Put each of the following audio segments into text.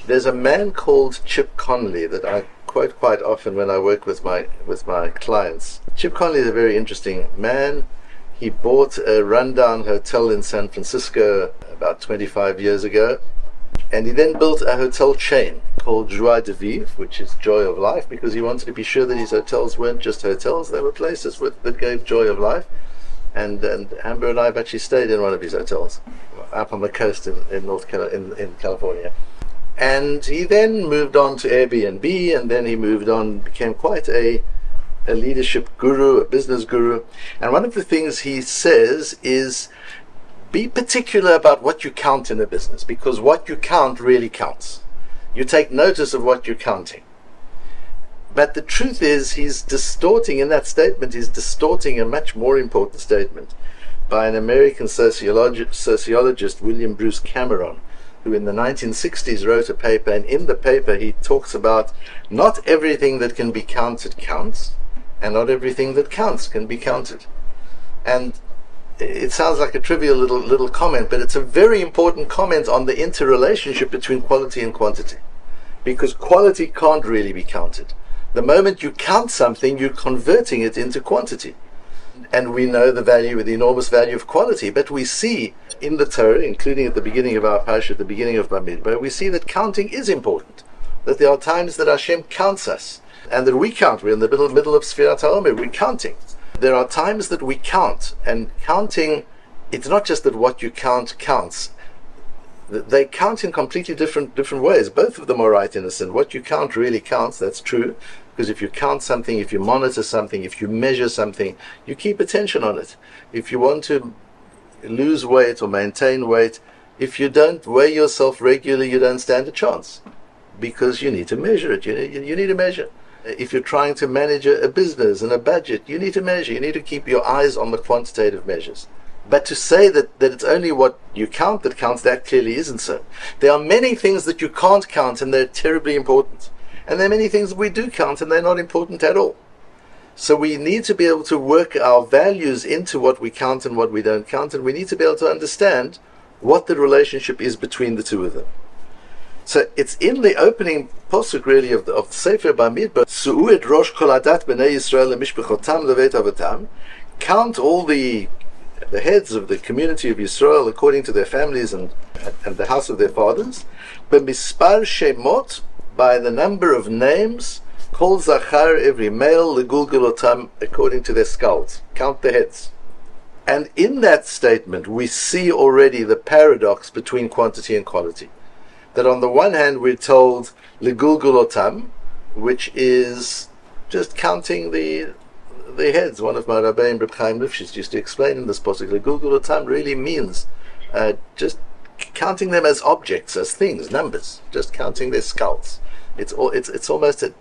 There's a man called Chip Conley that I quote quite often when I work with my clients. Chip Conley is a very interesting man. He bought a rundown hotel in San Francisco about 25 years ago, and he then built a hotel chain called Joie de Vivre, which is joy of life, because he wanted to be sure that his hotels weren't just hotels, they were places that gave joy of life. And Amber and I have actually stayed in one of his hotels up on the coast in California. And he then moved on to Airbnb, and then he moved on, became quite a leadership guru, a business guru. And one of the things he says is, be particular about what you count in a business, because what you count really counts. You take notice of what you're counting. But the truth is, he's distorting a much more important statement by an American sociologist, William Bruce Cameron, who in the 1960s wrote a paper, and in the paper he talks about not everything that can be counted counts, and not everything that counts can be counted. And it sounds like a trivial little comment, but it's a very important comment on the interrelationship between quality and quantity, because quality can't really be counted. The moment you count something, you're converting it into quantity. And we know the enormous value of quality, but we see in the Torah, including at the beginning of our Parashat, at the beginning of Bamidbar, we see that counting is important. That there are times that Hashem counts us, and that we count. We're in the middle of Sfirat HaOmer, we're counting. There are times that we count, and counting, it's not just that what you count counts. They count in completely different ways. Both of them are right in a sense. What you count really counts, that's true. Because if you count something, if you monitor something, if you measure something, you keep attention on it. If you want to lose weight or maintain weight, if you don't weigh yourself regularly, you don't stand a chance. Because you need to measure it. You need to measure. If you're trying to manage a business and a budget, you need to measure. You need to keep your eyes on the quantitative measures. But to say that it's only what you count that counts, that clearly isn't so. There are many things that you can't count, and they're terribly important. And there are many things that we do count, and they're not important at all. So we need to be able to work our values into what we count and what we don't count, and we need to be able to understand what the relationship is between the two of them. So it's in the opening posuk really of the Sefer Bamidbar, Su'u et rosh kol adat b'nei Yisrael le'mishpachotam levet avotam, count all the heads of the community of Yisrael according to their families and the house of their fathers, b'mispar shemot, by the number of names, kol zachar, every male, legulgulotam, according to their skulls. Count the heads. And in that statement, we see already the paradox between quantity and quality. That on the one hand, we're told legulgulotam, which is just counting the heads. One of my Rabbeim, Reb Chaim Lifshitz, used to explain in this pasuk, legulgulotam really means just counting them as objects, as things, numbers, just counting their skulls. It's almost a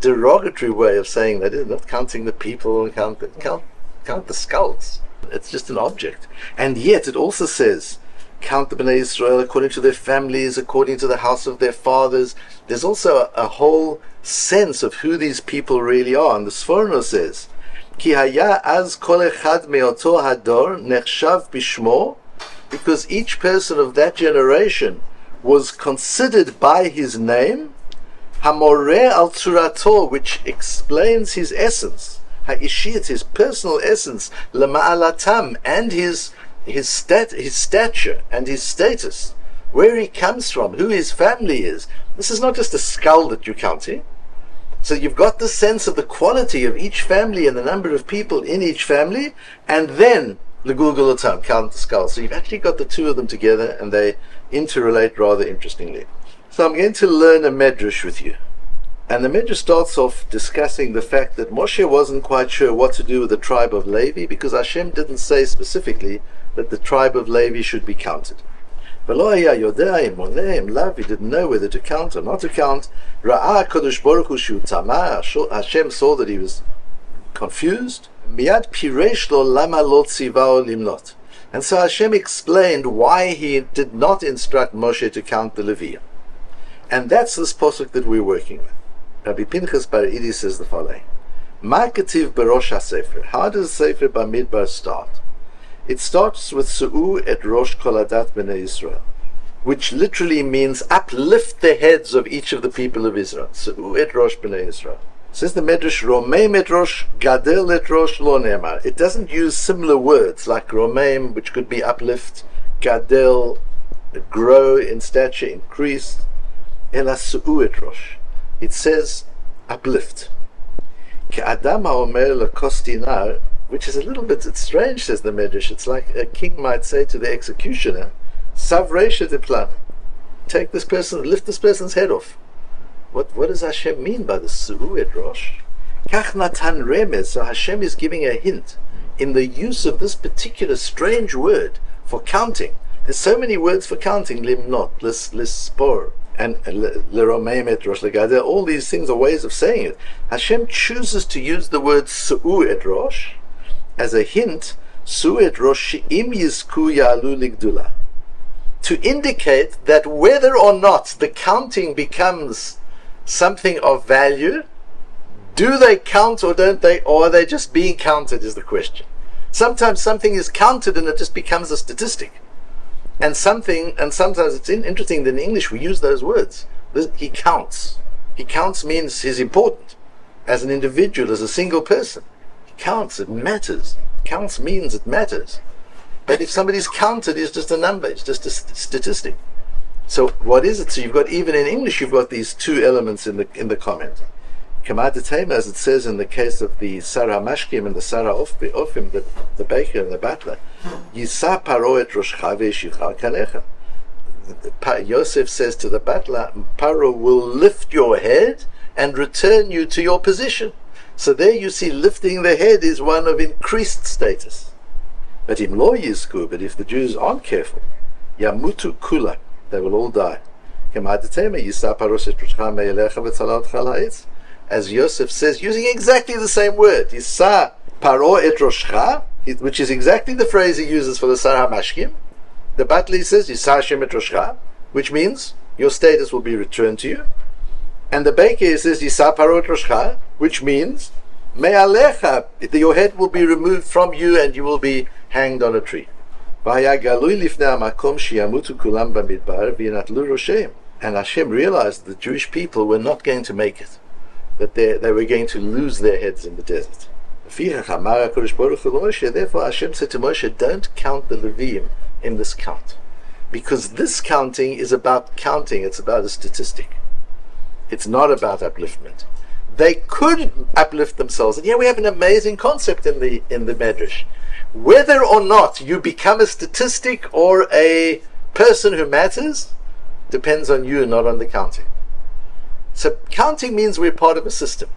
derogatory way of saying that, isn't it? Counting the people and count the skulls. It's just an object. And yet it also says, count the Bnei Israel according to their families, according to the house of their fathers. There's also a whole sense of who these people really are. And the Sforno says, Ki haya az kol echad me'oto hador nechshav bishmo, because each person of that generation was considered by his name, hamoreh al tzurato, which explains his essence, ha'ishiyat, his personal essence, lema'alatam, and his stature and his status, where he comes from, who his family is. This is not just a skull that you're counting. So you've got the sense of the quality of each family and the number of people in each family, and then legulgulotam, count the skull. So you've actually got the two of them together, and they interrelate rather interestingly. So I'm going to learn a medrash with you. And the medrash starts off discussing the fact that Moshe wasn't quite sure what to do with the tribe of Levi, because Hashem didn't say specifically that the tribe of Levi should be counted. He didn't know whether to count or not to count. Hashem saw that he was confused. And so Hashem explained why he did not instruct Moshe to count the Levium. And that's this posuk that we're working with. Rabbi Pinchas Bar Idi says the following: Ma ketiv berosh hasefer. How does Sefer Bamidbar start? It starts with Su'u et rosh kol adat b'nei Yisrael. which literally means uplift the heads of each of the people of Israel. Su'u et rosh b'nei Israel. Says the Medrash, Romeim et rosh, gadel et rosh lo ne'emar. It doesn't use similar words like Romeim, which could be uplift, gadel, grow in stature, increase. Ela su'u et rosh. It says uplift. Ke'adam ha'omer lekostinar, which is a little bit strange, says the Medrash. It's like a king might say to the executioner, Savreisha de plan. Take this person, lift this person's head off. What does Hashem mean by the Su'u et Rosh? Kach natan remez. So Hashem is giving a hint in the use of this particular strange word for counting. There's so many words for counting. Limnot, lispor, and leromeim et rosh legadel. All these things are ways of saying it. Hashem chooses to use the word Su'u et Rosh as a hint. Su'u et Rosh she'im yizku ya'alu ligdula, to indicate that whether or not the counting becomes something of value, do they count or don't they, or are they just being counted, is the question. Sometimes something is counted and it just becomes a statistic. And sometimes it's interesting that in English we use those words. He counts. He counts means he's important. As an individual, as a single person. He counts, it matters. Counts means it matters. But if somebody's counted, it's just a number, it's just a statistic. So what is it? So you've got, even in English, you've got these two elements in the comment. Kamad Tema, as it says in the case of the Sarah Mashkim and the Sarah Ofim, the baker and the butler, Yisa Paro et Roshcha ve'eshicha kanecha. Yosef says to the butler, Paro will lift your head and return you to your position. So there you see, lifting the head is one of increased status. But in law yizku, but if the Jews aren't careful, yamutu kula, they will all die. As Yosef says, using exactly the same word, Yisa paro et roshcha, which is exactly the phrase he uses for the Sarah Mashkim. The butler says, Yisa Hashem et roshcha, which means your status will be returned to you. And the baker says, Yisa paro et roshcha, which means me'alecha, your head will be removed from you and you will be hanged on a tree. And Hashem realized the Jewish people were not going to make it, that they were going to lose their heads in the desert. Therefore Hashem said to Moshe, don't count the Leviim in this count, because this counting is about counting, it's about a statistic. It's not about upliftment. They could uplift themselves, and here we have an amazing concept in the Medrash. Whether or not you become a statistic or a person who matters depends on you, not on the counting. So counting means we're part of a system.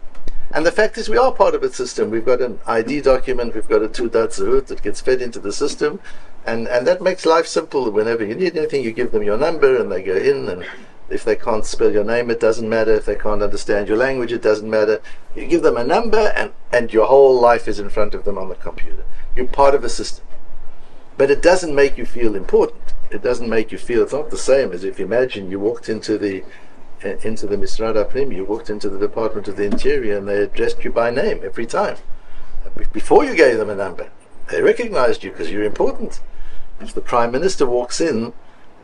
And the fact is we are part of a system. We've got an ID document, we've got a Tudat Zehut that gets fed into the system, and that makes life simple. Whenever you need anything, you give them your number and they go in, and if they can't spell your name, it doesn't matter. If they can't understand your language, it doesn't matter. You give them a number and your whole life is in front of them on the computer. You're part of a system. But it doesn't make you feel important. It doesn't make you feel, it's not the same as if you imagine you walked into the Misrad HaPnim, you walked into the Department of the Interior and they addressed you by name every time. Before you gave them a number, they recognized you because you're important. If the Prime Minister walks in,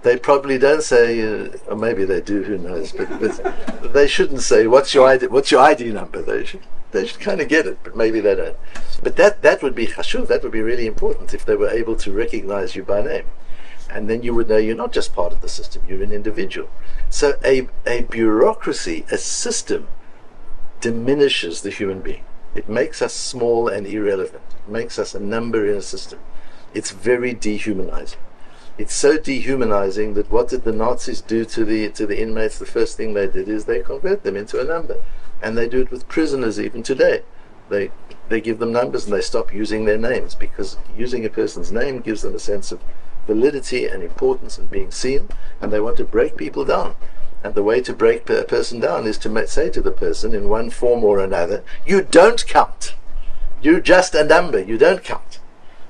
they probably don't say, or maybe they do, who knows, but they shouldn't say, what's your ID number? They should kind of get it, but maybe they don't. But that would be chashuv, that would be really important if they were able to recognize you by name. And then you would know you're not just part of the system, you're an individual. So a bureaucracy, a system, diminishes the human being. It makes us small and irrelevant. It makes us a number in a system. It's very dehumanizing. It's so dehumanizing that what did the Nazis do to the inmates? The first thing they did is they convert them into a number. And they do it with prisoners even today. They give them numbers and they stop using their names, because using a person's name gives them a sense of validity and importance and being seen, and they want to break people down. And the way to break a person down is to say to the person in one form or another, you don't count. You're just a number, you don't count.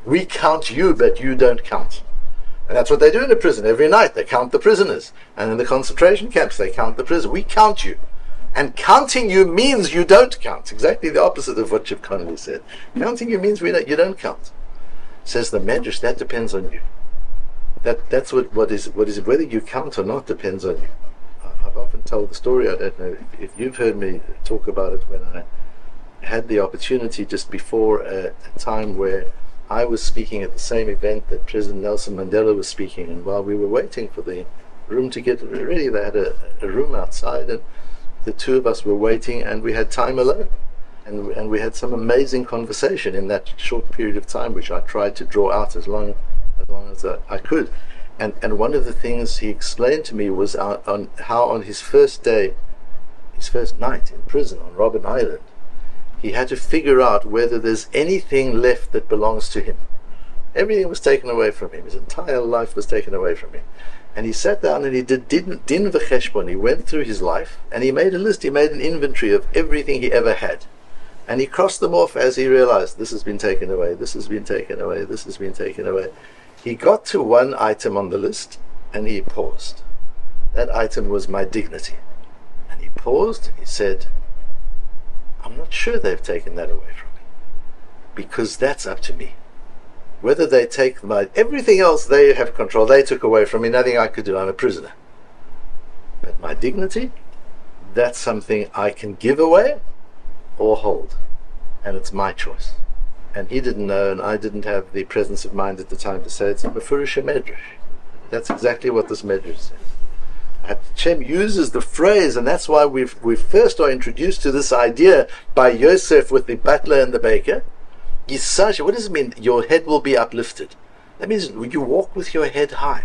We count you, but you don't count. And that's what they do in a prison. Every night they count the prisoners. And in the concentration camps they count the prisoners. We count you. And counting you means you don't count. Exactly the opposite of what Chip Connolly said. Counting you means you don't count. Says the Medrash, that depends on you. That's what is whether you count or not depends on you. I've often told the story. I don't know if you've heard me talk about it, when I had the opportunity just before a time where I was speaking at the same event that President Nelson Mandela was speaking, and while we were waiting for the room to get ready, they had a room outside, and the two of us were waiting, and we had time alone, and we had some amazing conversation in that short period of time, which I tried to draw out as long as I could. And one of the things he explained to me was on how on his first day, his first night in prison on Robben Island, he had to figure out whether there's anything left that belongs to him. Everything was taken away from him. His entire life was taken away from him. And he sat down and he did din v'cheshbon. He went through his life and he made a list. He made an inventory of everything he ever had. And he crossed them off as he realized, this has been taken away, this has been taken away, this has been taken away. He got to one item on the list and he paused. That item was my dignity. And he paused and he said, I'm not sure they've taken that away from me, because that's up to me. Whether they take everything else they have control, they took away from me, nothing I could do, I'm a prisoner. But my dignity, that's something I can give away or hold, and it's my choice. And he didn't know, and I didn't have the presence of mind at the time to say it's a Mefurish Medrash. That's exactly what this Medrash says. Hashem uses the phrase, and that's why we first are introduced to this idea by Yosef with the butler and the baker. Yisaj, what does it mean? Your head will be uplifted. That means you walk with your head high.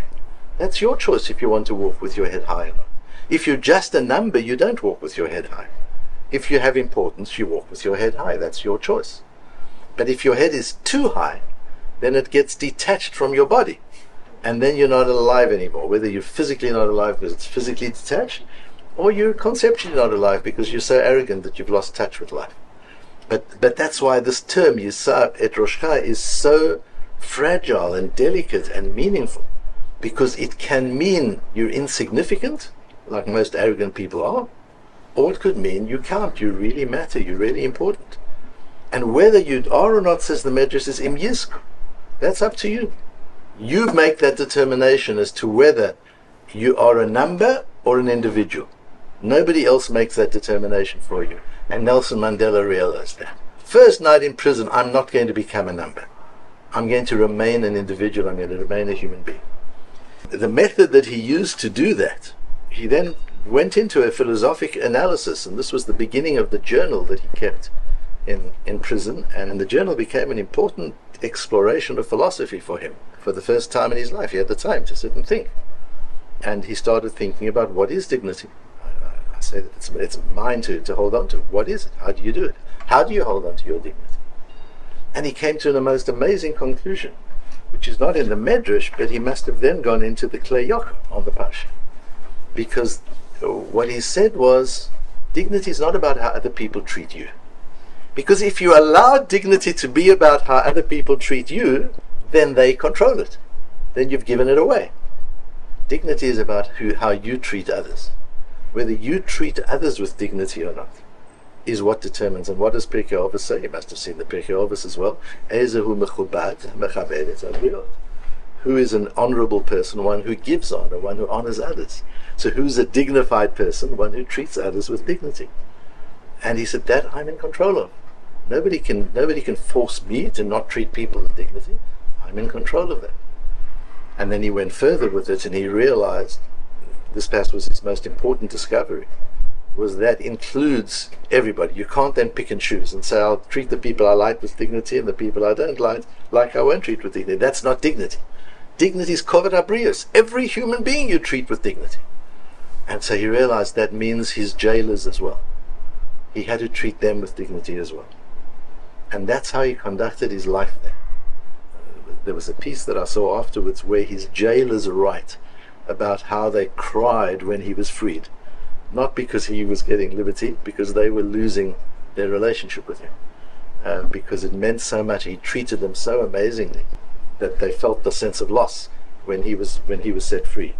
That's your choice if you want to walk with your head high or not. If you're just a number, you don't walk with your head high. If you have importance, you walk with your head high. That's your choice. But if your head is too high, then it gets detached from your body. And then you're not alive anymore. Whether you're physically not alive because it's physically detached, or you're conceptually not alive because you're so arrogant that you've lost touch with life. But that's why this term, Yisa et Roshcha, is so fragile and delicate and meaningful. Because it can mean you're insignificant, like most arrogant people are, or it could mean you count, you really matter, you're really important. And whether you are or not, says the Medrash, is im yizk. That's up to you. You make that determination as to whether you are a number or an individual. Nobody else makes that determination for you. And Nelson Mandela realized that. First night in prison, I'm not going to become a number. I'm going to remain an individual. I'm going to remain a human being. The method that he used to do that, he then went into a philosophic analysis, and this was the beginning of the journal that he kept in prison, and the journal became an important exploration of philosophy for him. For the first time in his life, he had the time to sit and think. And he started thinking about what is dignity. I say that it's mine to hold on to. What is it? How do you do it? How do you hold on to your dignity? And he came to the most amazing conclusion, which is not in the Medrash, but he must have then gone into the Klei Yokar on the Parsha. Because what he said was, dignity is not about how other people treat you. Because if you allow dignity to be about how other people treat you, then they control it. Then you've given it away. Dignity is about how you treat others. Whether you treat others with dignity or not is what determines. And what does Pirkei Avos say? You must have seen the Pirkei Avos as well. Ezehu mechubad mechabed et abriot. Who is an honorable person? One who gives honor, one who honors others. So who's a dignified person? One who treats others with dignity. And he said, that I'm in control of. Nobody can force me to not treat people with dignity. I'm in control of that. And then he went further with it, and he realized, this perhaps was his most important discovery, was that includes everybody. You can't then pick and choose and say, I'll treat the people I like with dignity, and the people I don't like I won't treat with dignity. That's not dignity. Dignity is kovod habrios. Every human being you treat with dignity. And so he realized that means his jailers as well. He had to treat them with dignity as well. And that's how he conducted his life there. There was a piece that I saw afterwards where his jailers write about how they cried when he was freed. Not because he was getting liberty, because they were losing their relationship with him. Because it meant so much. He treated them so amazingly that they felt the sense of loss when he was set free.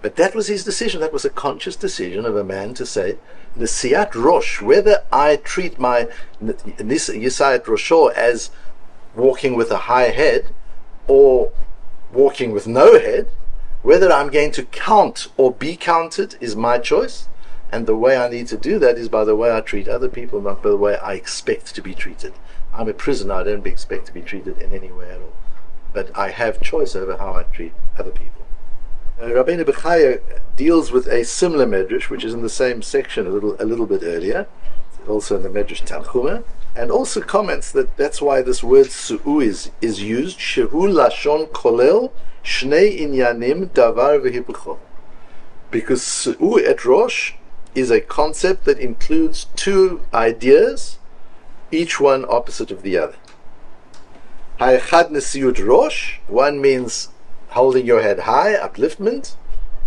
But that was his decision. That was a conscious decision of a man to say, Nesiat Rosh, whether I treat my Yisayat Rosho as walking with a high head, or walking with no head. Whether I'm going to count or be counted is my choice, and the way I need to do that is by the way I treat other people, not by the way I expect to be treated. I'm a prisoner, I don't expect to be treated in any way at all, but I have choice over how I treat other people. Rabbeinu Bechaya deals with a similar medrash, which is in the same section a little bit earlier, also in the medrash Tanchuma, and also comments that that's why this word su'u is used, shehu lashon kollel shnei inyanim davar v'hipucho, because su'u et rosh is a concept that includes two ideas, each one opposite of the other. Ha'echad nesiyut rosh, one means holding your head high, upliftment,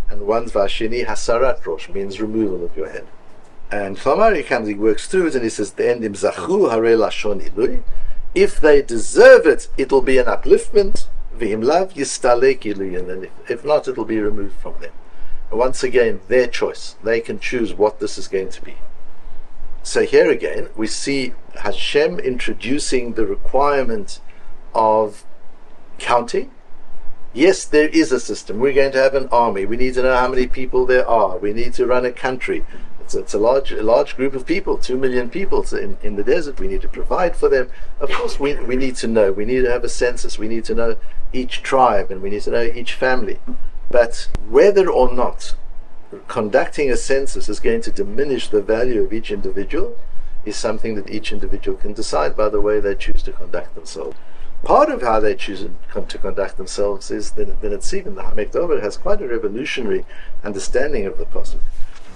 and one's vashini hasarat rosh, means removal of your head. And Chlamari he works through it, and he says, the end im zachu hare lashon ilui, if they deserve it, it'll be an upliftment, v'im lav yistalek ilui, and then if not, it'll be removed from them. And once again, their choice. They can choose what this is going to be. So here again, we see Hashem introducing the requirement of counting. Yes, there is a system. We're going to have an army. We need to know how many people there are. We need to run a country. It's a large group of people, 2 million people in the desert. We need to provide for them. Of course, we need to know. We need to have a census. We need to know each tribe, and we need to know each family. But whether or not conducting a census is going to diminish the value of each individual is something that each individual can decide by the way they choose to conduct themselves. Part of how they choose to conduct themselves is that the Hamek Dover has quite a revolutionary understanding of the pasuk,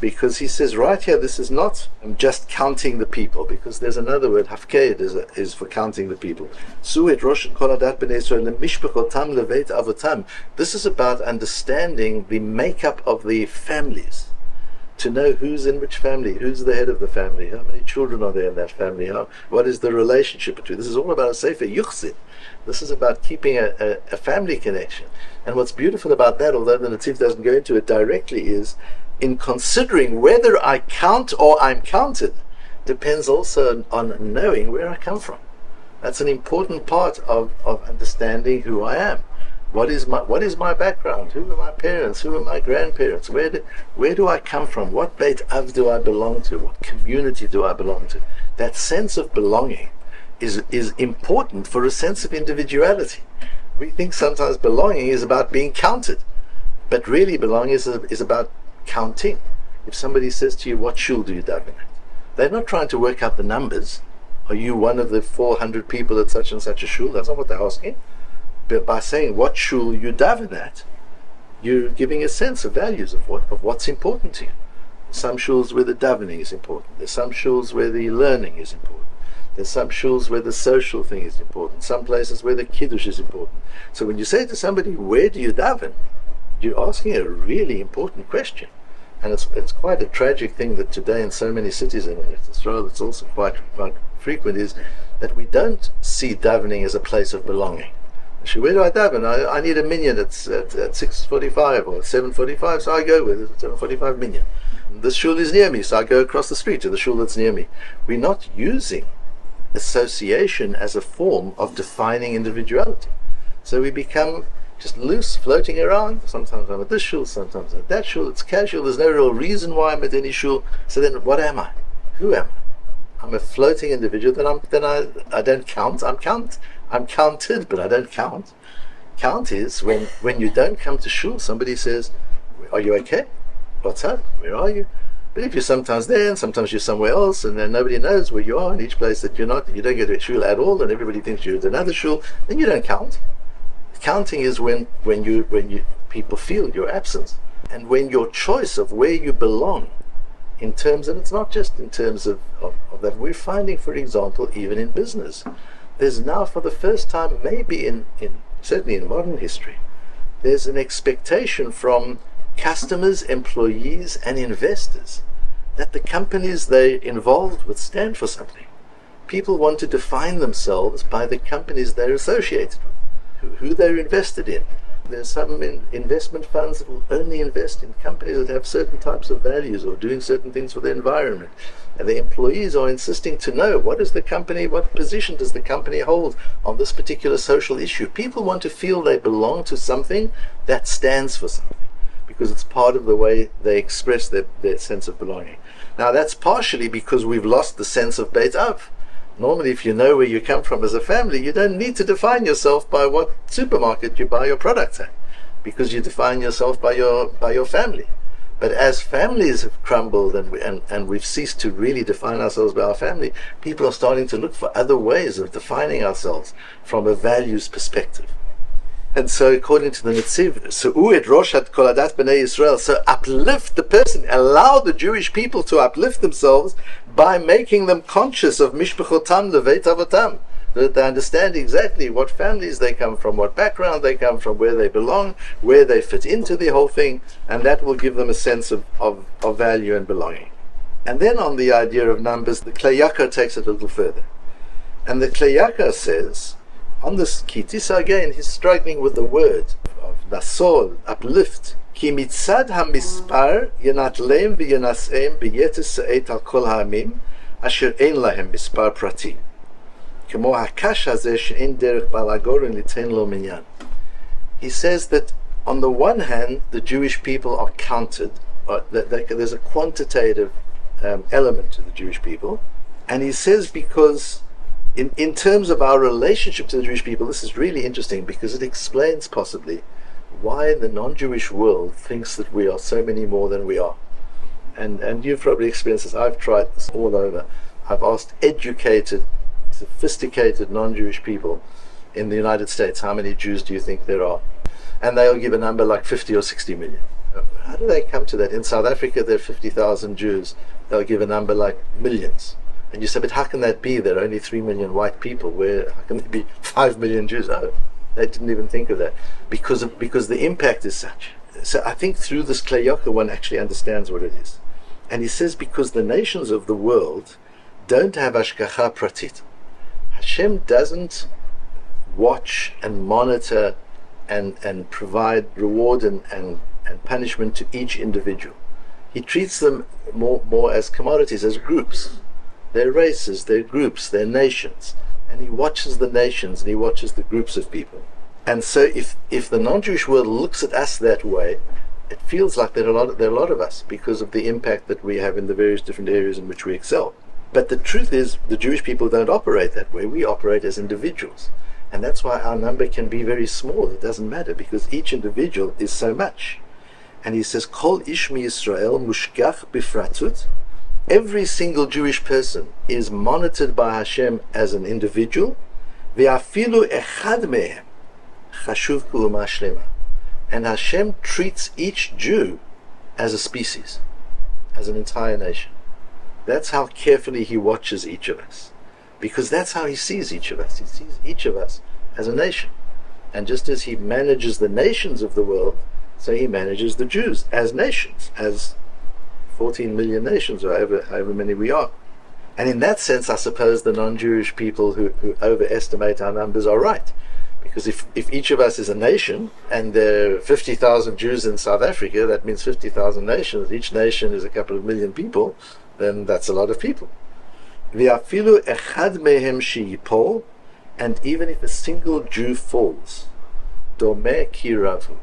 because he says right here, this is not just counting the people, because there's another word, hafked, is for counting the people. Su'et rosh kol adat b'nei Yisrael lemishpachotam leveit avotam. This is about understanding the makeup of the families, to know who's in which family, who's the head of the family, how many children are there in that family, what is the relationship between. This is all about a sefer yuchsid. This is about keeping a family connection. And what's beautiful about that, although the Netziv doesn't go into it directly, is in considering whether I count or I'm counted, depends also on knowing where I come from. That's an important part of understanding who I am. What is my background? Who are my parents? Who are my grandparents? Where do I come from? What Beit Av do I belong to? What community do I belong to? That sense of belonging is important for a sense of individuality. We think sometimes belonging is about being counted, but really belonging is about counting. If somebody says to you, what shul do you daven at? They're not trying to work out the numbers. Are you one of the 400 people at such and such a shul? That's not what they're asking. But by saying what shul you daven at, you're giving a sense of values of what's important to you. Some shuls where the davening is important. There's some shuls where the learning is important. There's some shuls where the social thing is important. Some places where the kiddush is important. So when you say to somebody, where do you daven? You're asking a really important question. And it's quite a tragic thing that today in so many cities in Israel, it's also quite frequent, is that we don't see davening as a place of belonging. Where do I daven? I need a minyan at 6:45 or 7:45, so I go with it, 7:45 minyan. This shul is near me, so I go across the street to the shul that's near me. We're not using association as a form of defining individuality. So we become just loose, floating around. Sometimes I'm at this shul, sometimes I'm at that shul. It's casual. There's no real reason why I'm at any shul. So then, what am I? Who am I? I'm a floating individual. Then I don't count. I'm counted, but I don't count. Count is when you don't come to shul. Somebody says, "Are you okay? What's up? Where are you?" But if you're sometimes there and sometimes you're somewhere else, and then nobody knows where you are in each place that you're not, you don't go to a shul at all, and everybody thinks you're at another shul, then you don't count. Counting is when people feel your absence, and when your choice of where you belong, in terms, and it's not just in terms of that. We're finding, for example, even in business, there's now for the first time, maybe certainly in modern history, there's an expectation from customers, employees, and investors that the companies they're involved with stand for something. People want to define themselves by the companies they're associated with, who they're invested in. There's some investment funds that will only invest in companies that have certain types of values or doing certain things for the environment. And the employees are insisting to know what position does the company hold on this particular social issue. People want to feel they belong to something that stands for something, because it's part of the way they express their sense of belonging. Now that's partially because we've lost the sense of Beit Av. Normally, if you know where you come from as a family, you don't need to define yourself by what supermarket you buy your products at, because you define yourself by your family. But as families have crumbled and we've ceased to really define ourselves by our family, people are starting to look for other ways of defining ourselves from a values perspective. And so, according to the Netziv, so uplift the person, allow the Jewish people to uplift themselves by making them conscious of mishpachotam leveit avotam, that they understand exactly what families they come from, what background they come from, where they belong, where they fit into the whole thing, and that will give them a sense of value and belonging. And then on the idea of numbers, the Klei Yakar takes it a little further. And the Klei Yakar says, on this Kitisa again, he's struggling with the word of Nasol, uplift. Ki mitzad hamispar yenatlem v'yenasem b'yetes sa'et al kol ha'amim asher ein lahem mispar prati. Kemo hakash hazeh she'en derech balagorin liten lo minyan. He says that on the one hand, the Jewish people are counted. There's a quantitative element to the Jewish people. And he says because in terms of our relationship to the Jewish people, this is really interesting because it explains possibly why the non-Jewish world thinks that we are so many more than we are. And you've probably experienced this. I've tried this all over. I've asked educated, sophisticated non-Jewish people in the United States, how many Jews do you think there are? And they'll give a number like 50 or 60 million. How do they come to that? In South Africa, there are 50,000 Jews. They'll give a number like millions. And you say, but how can that be? There are only 3 million white people. How can there be 5 million Jews? Oh, they didn't even think of that. Because the impact is such. So I think through this Klei Yakar one actually understands what it is. And he says because the nations of the world don't have hashgacha pratit. Hashem doesn't watch and monitor and provide reward and punishment to each individual. He treats them more as commodities, as groups. They're races, they're groups, they're nations. And he watches the nations and he watches the groups of people. And so if the non-Jewish world looks at us that way, it feels like there are a lot of us because of the impact that we have in the various different areas in which we excel. But the truth is, the Jewish people don't operate that way. We operate as individuals. And that's why our number can be very small. It doesn't matter because each individual is so much. And he says, Kol ish Yisrael mushgach bifratut. Every single Jewish person is monitored by Hashem as an individual. Ve'afilu echad mehem chashuv k'uma shlema. And Hashem treats each Jew as a species, as an entire nation. That's how carefully he watches each of us. Because that's how he sees each of us. He sees each of us as a nation. And just as he manages the nations of the world, so he manages the Jews as nations, as 14 million nations, or however many we are. And in that sense, I suppose the non-Jewish people who overestimate our numbers are right. Because if each of us is a nation, and there are 50,000 Jews in South Africa, that means 50,000 nations. Each nation is a couple of million people, then that's a lot of people. V'afilu echad mehem sheyipol, and even if a single Jew falls, domeh ki ravu,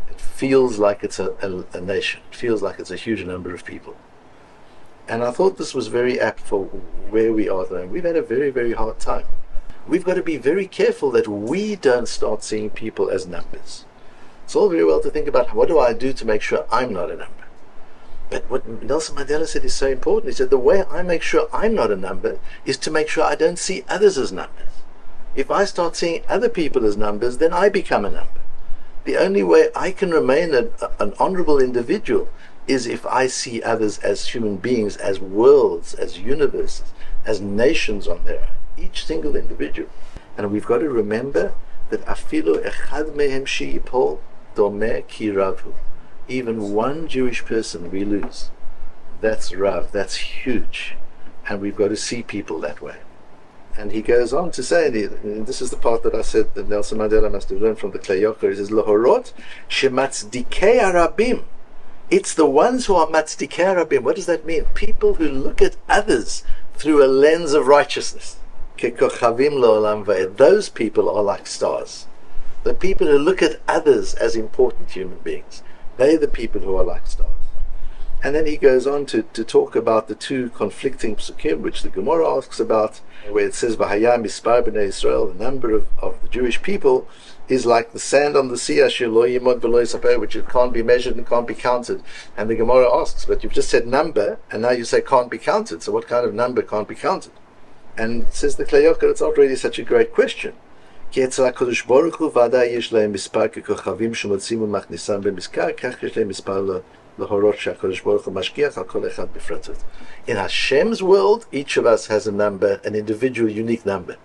it feels like it's a nation. It feels like it's a huge number of people. And I thought this was very apt for where we are today. We've had a very, very hard time. We've got to be very careful that we don't start seeing people as numbers. It's all very well to think about, what do I do to make sure I'm not a number? But what Nelson Mandela said is so important. He said, the way I make sure I'm not a number is to make sure I don't see others as numbers. If I start seeing other people as numbers, then I become a number. The only way I can remain an honorable individual is if I see others as human beings, as worlds, as universes, as nations on their own, each single individual. And we've got to remember that afilu echad mehem sheyipol domeh ki ravu. Even one Jewish person we lose. That's Rav, that's huge. And we've got to see people that way. And he goes on to say, and this is the part that I said that Nelson Mandela must have learned from the Klei Yoker. He says, Lohorot shematzadikei harabim. It's the ones who are matzdikei harabim. What does that mean? People who look at others through a lens of righteousness. Kekochavim lo'olam va'ed. Those people are like stars. The people who look at others as important human beings. They're the people who are like stars. And then he goes on to talk about the two conflicting psukim, which the Gemara asks about, where it says, V'haya mispar b'nei Yisrael, the number of the Jewish people is like the sand on the sea, asher lo yimod v'lo yisaper, which it can't be measured and can't be counted. And the Gemara asks, but you've just said number, and now you say can't be counted, so what kind of number can't be counted? And it says the Klei Yoker, it's not really such a great question. כי אצל הקדוש ברוך הוא ודאי יש להם מספר ככוכבים שמוצאים ומכניסם במזכר, כך יש להם מספר להורות שהקדוש ברוך הוא משגיח על כל אחד בפרטות. In Hashem's world, each of us has a number, an individual, unique number.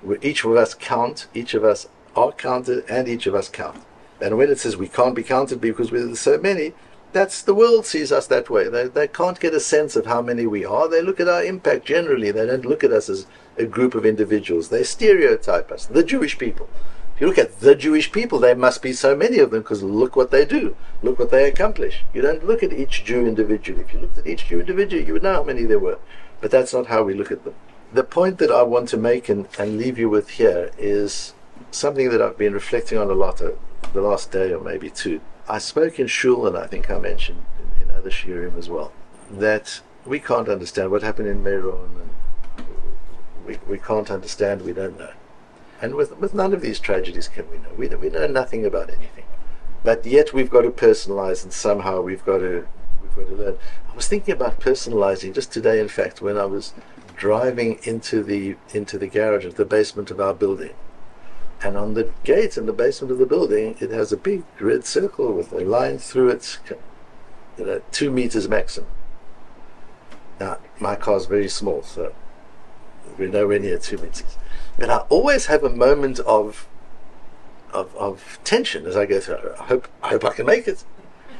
Where each of us count, each of us are counted, and each of us count. And when it says we can't be counted because we're so many, that's the world sees us that way. They can't get a sense of how many we are. They look at our impact generally. They don't look at us as a group of individuals. They stereotype us, the Jewish people. If you look at the Jewish people, there must be so many of them because look what they do, look what they accomplish. You don't look at each Jew individually. If you looked at each Jew individually, you would know how many there were. But that's not how we look at them. The point that I want to make and leave you with here is something that I've been reflecting on a lot the last day or maybe two. I spoke in Shul, and I think I mentioned in other shiurim as well, that we can't understand what happened in Meron, and we can't understand, we don't know. And with none of these tragedies can we know. We know nothing about anything. But yet we've got to personalize, and somehow we've got to learn. I was thinking about personalizing just today, in fact, when I was driving into the garage at the basement of our building. And on the gate in the basement of the building, it has a big red circle with a line through it, 2 meters maximum. Now, my car's very small, so we're nowhere near 2 meters. But I always have a moment of tension as I go through. I hope I can make it.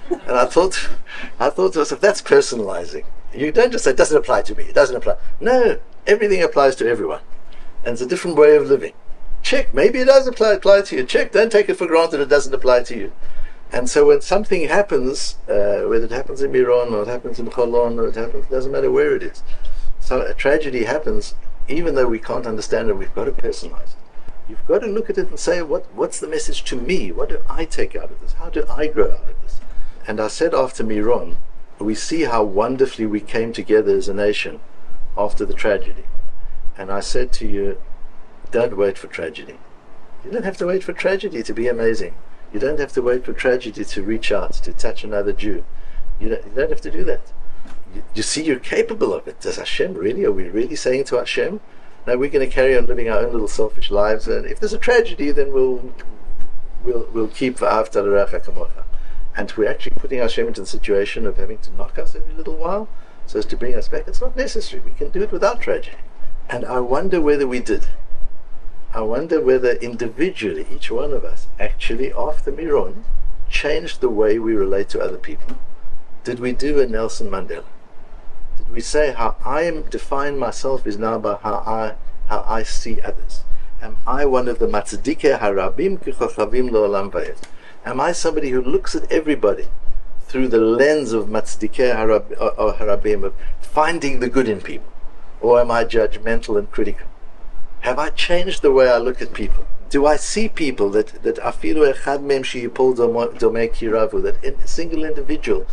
And I thought to myself, that's personalizing. You don't just say, it doesn't apply to me, it doesn't apply. No, everything applies to everyone. And it's a different way of living. Check, maybe it does apply to you. Check, don't take it for granted it doesn't apply to you. And so when something happens, whether it happens in Miron or it happens in Cholon or it doesn't matter where it is. So a tragedy happens, even though we can't understand it, we've got to personalize it. You've got to look at it and say, what's the message to me? What do I take out of this? How do I grow out of this? And I said after Miron, we see how wonderfully we came together as a nation after the tragedy. And I said to you, don't wait for tragedy. You don't have to wait for tragedy to be amazing. You don't have to wait for tragedy to reach out, to touch another Jew. You don't have to do that. You see you're capable of it. Does Hashem really? Are we really saying to Hashem, no, we're going to carry on living our own little selfish lives, and if there's a tragedy, then we'll keep v'ahavta l'reacha kamocha. And we're actually putting Hashem into the situation of having to knock us every little while so as to bring us back. It's not necessary. We can do it without tragedy. And I wonder whether we did. I wonder whether individually, each one of us, actually, after Miron, changed the way we relate to other people. Did we do a Nelson Mandela? Did we say how I define myself is now by how I see others? Am I one of the matzdikei harabim kechochavim lo'olam va'ed? Am I somebody who looks at everybody through the lens of matzdikei harabim, of finding the good in people? Or am I judgmental and critical? Have I changed the way I look at people? Do I see people that afilu echad mem sheyipol domei kiravu, that in a single individual,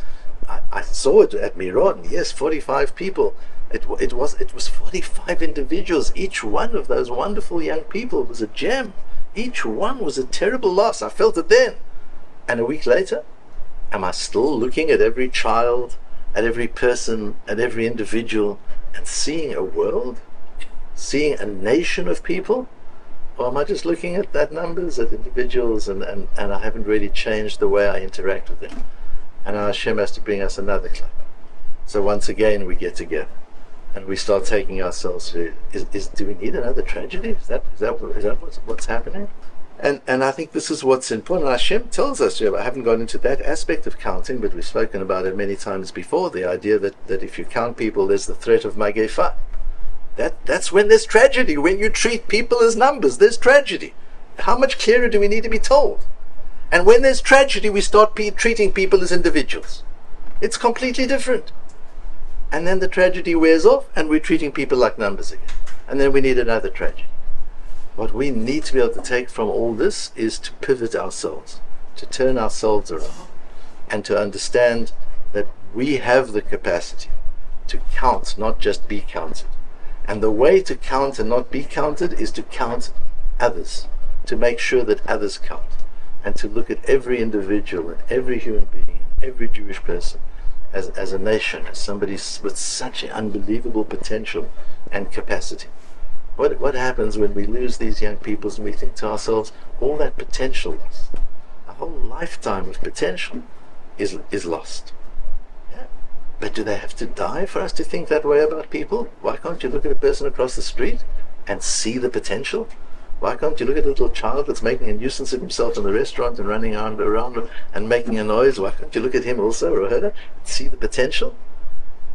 I saw it at Miron, yes, 45 people. It was 45 individuals. Each one of those wonderful young people was a gem. Each one was a terrible loss. I felt it then. And a week later, am I still looking at every child, at every person, at every individual, and seeing a world? Seeing a nation of people? Or am I just looking at that numbers, at individuals, and I haven't really changed the way I interact with them? And Hashem has to bring us another clap. So once again we get together and we start taking ourselves through. Do we need another tragedy? Is that what's happening? And I think this is what's important. Hashem tells us, I haven't gone into that aspect of counting, but we've spoken about it many times before, the idea that if you count people, there's the threat of Magefa. That's when there's tragedy. When you treat people as numbers, there's tragedy. How much clearer do we need to be told? And when there's tragedy, we start treating people as individuals. It's completely different. And then the tragedy wears off, and we're treating people like numbers again. And then we need another tragedy. What we need to be able to take from all this is to pivot ourselves, to turn ourselves around, and to understand that we have the capacity to count, not just be counted. And the way to count and not be counted is to count others, to make sure that others count, and to look at every individual and every human being, every Jewish person as a nation, as somebody with such an unbelievable potential and capacity. What happens when we lose these young people and we think to ourselves, all that potential lost, a whole lifetime of potential is lost. Yeah. But do they have to die for us to think that way about people? Why can't you look at a person across the street and see the potential? Why can't you look at a little child that's making a nuisance of himself in the restaurant and running around and making a noise? Why can't you look at him also, or her, and see the potential?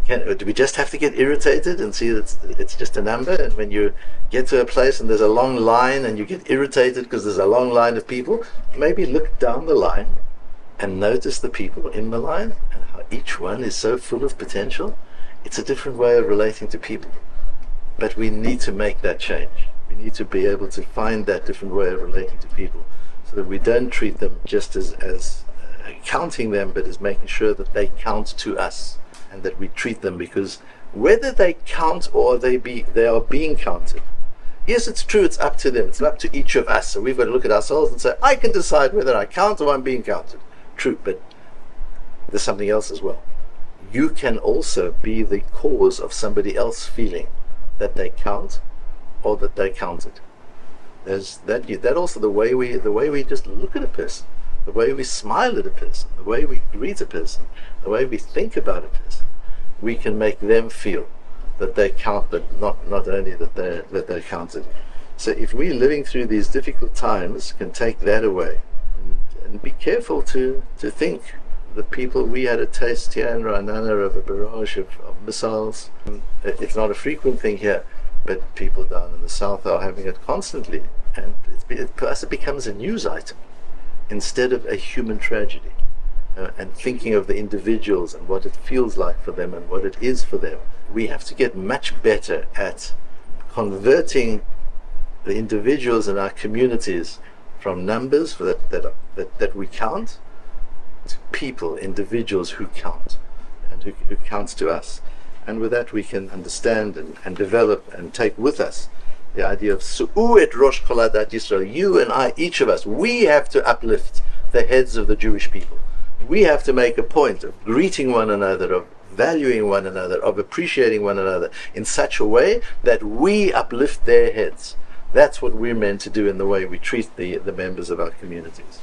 Do we just have to get irritated and see that it's just a number? And when you get to a place and there's a long line and you get irritated because there's a long line of people, maybe look down the line and notice the people in the line and how each one is so full of potential. It's a different way of relating to people. But we need to make that change. We need to be able to find that different way of relating to people, so that we don't treat them just as counting them, but as making sure that they count to us, and that we treat them, because whether they count or they are being counted, yes, it's true, it's up to them, it's up to each of us. So we've got to look at ourselves and say, I can decide whether I count or I'm being counted. True, but there's something else as well. You can also be the cause of somebody else feeling that they count or that they counted. There's that also, the way we just look at a person, the way we smile at a person, the way we greet a person, the way we think about a person, we can make them feel that they count, but not only that they're counted. So if we're living through these difficult times, can take that away, and be careful to think the people. We had a taste here in Ra'anana of a barrage of missiles. It's not a frequent thing here, but people down in the south are having it constantly, and for us it becomes a news item instead of a human tragedy. And thinking of the individuals and what it feels like for them and what it is for them. We have to get much better at converting the individuals in our communities from numbers that we count to people, individuals who count, and who counts to us. And with that we can understand and develop and take with us the idea of Su'u et Rosh Choladat Yisrael. You and I, each of us, we have to uplift the heads of the Jewish people. We have to make a point of greeting one another, of valuing one another, of appreciating one another in such a way that we uplift their heads. That's what we're meant to do in the way we treat the members of our communities.